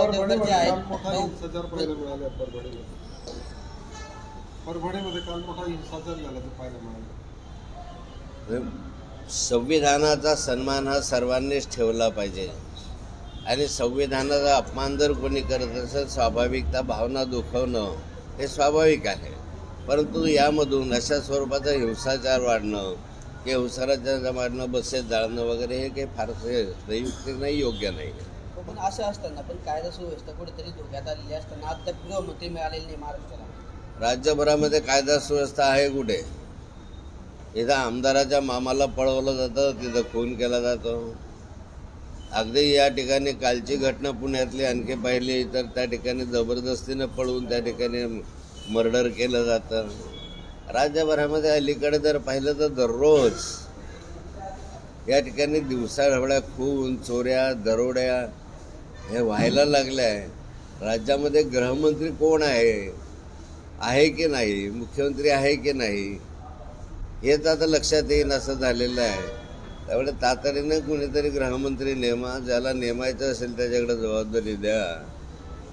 देवकर जे आहेत मोठा हिंसाचार पाहायला मिळाला परभणीमध्ये. परभणीमध्ये काल मोठा हिंसाचार झाला ते पाहायला मिळाला. संविधानाचा सन्मान हा सर्वांनीच ठेवला पाहिजे आणि संविधानाचा अपमान जर कोणी करत असेल स्वाभाविकता भावना दुखवणं हे स्वाभाविक आहे. परंतु यामधून अशा स्वरूपाचा हिंसाचार वाढणं की हिंसाचार वाढणं बसेस जाळणं वगैरे हे काही फारसे संयुक्त नाही, योग्य नाही. पण असं असताना पण कायदा सुव्यवस्था कुठेतरी धोक्यात आलेली असताना अद्याप गृहमंत्री मिळालेली नाही महाराष्ट्राला. राज्यभरामध्ये कायदा सुव्यवस्था आहे कुठे? इथं आमदाराच्या मामाला पळवलं जातं, तिथं खून केला जातो. अगदी या ठिकाणी कालची घटना पुण्यातली आणखी पाहिली तर त्या ठिकाणी जबरदस्तीनं पळवून त्या ठिकाणी मर्डर केलं जातं. राज्यभरामध्ये अलीकडे जर पाहिलं तर दररोज या ठिकाणी दिवसाढवळ्या खून, चोऱ्या, दरोड्या हे व्हायला लागल्या आहे. राज्यामध्ये गृहमंत्री कोण आहे की नाही, मुख्यमंत्री आहे की नाही हेच आता लक्षात येईन असं झालेलं आहे. त्यामुळे तातडीनं कुणीतरी गृहमंत्री नेमा, ज्याला नेमायचं असेल त्याच्याकडे जबाबदारी द्या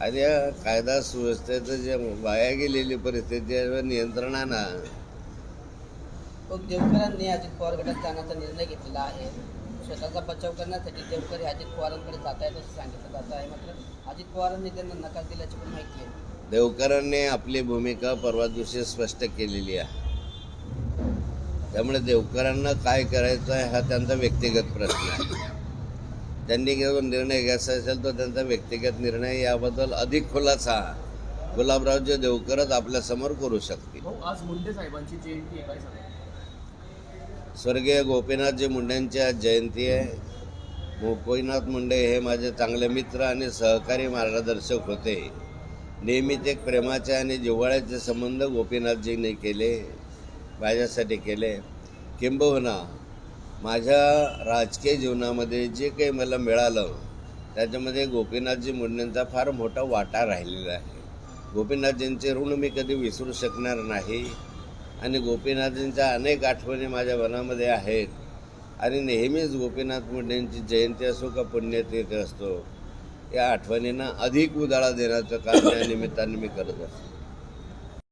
आणि या कायदा सुव्यवस्थेचं जे वाया गेलेली परिस्थिती आहे नियंत्रणाना. देवकरांनी अजित पवार गटात जाण्याचा निर्णय घेतलेला आहे. स्वतःचा बचाव करण्यासाठी देवकर हे अजित पवारांकडे जात आहेत असं सांगितलं जात आहे. मात्र अजित पवारांनी त्यांना नकार दिल्याची पण माहिती आहे. देवकरांनी आपली भूमिका परवा दिवशी स्पष्ट केलेली आहे. त्यामुळे देवकरांना काय करायचं आहे हा त्यांचा व्यक्तिगत प्रश्न आहे. त्यांनी घेऊन निर्णय घ्यायचा असेल तर त्यांचा व्यक्तिगत निर्णय. याबद्दल अधिक खुलासा गुलाबरावजी देवकरच आपल्यासमोर करू शकतील. आज मुंडे साहेबांची जयंती आहे, काय सांगा? स्वर्गीय गोपीनाथजी मुंडेंची आज जयंती आहे. गोपीनाथ मुंडे हे माझे चांगले मित्र आणि सहकारी मार्गदर्शक होते. नेहमीच एक प्रेमाचे आणि जिव्हाळ्याचे संबंध गोपीनाथजींनी केले, माझ्यासाठी केले. किंबहुना माझ्या राजकीय जीवनामध्ये जे काही मला मिळालं त्याच्यामध्ये गोपीनाथजी मुंडेंचा फार मोठा वाटा राहिलेला आहे. गोपीनाथजींचे ऋण मी कधी विसरू शकणार नाही आणि गोपीनाथजींच्या अनेक आठवणी माझ्या मनामध्ये आहेत आणि नेहमीच गोपीनाथ मुंडेंची जयंती असो का पुण्यतिथी असतो या आठवणींना अधिक उजाळा देण्याचं काम या निमित्ताने मी करत असतो.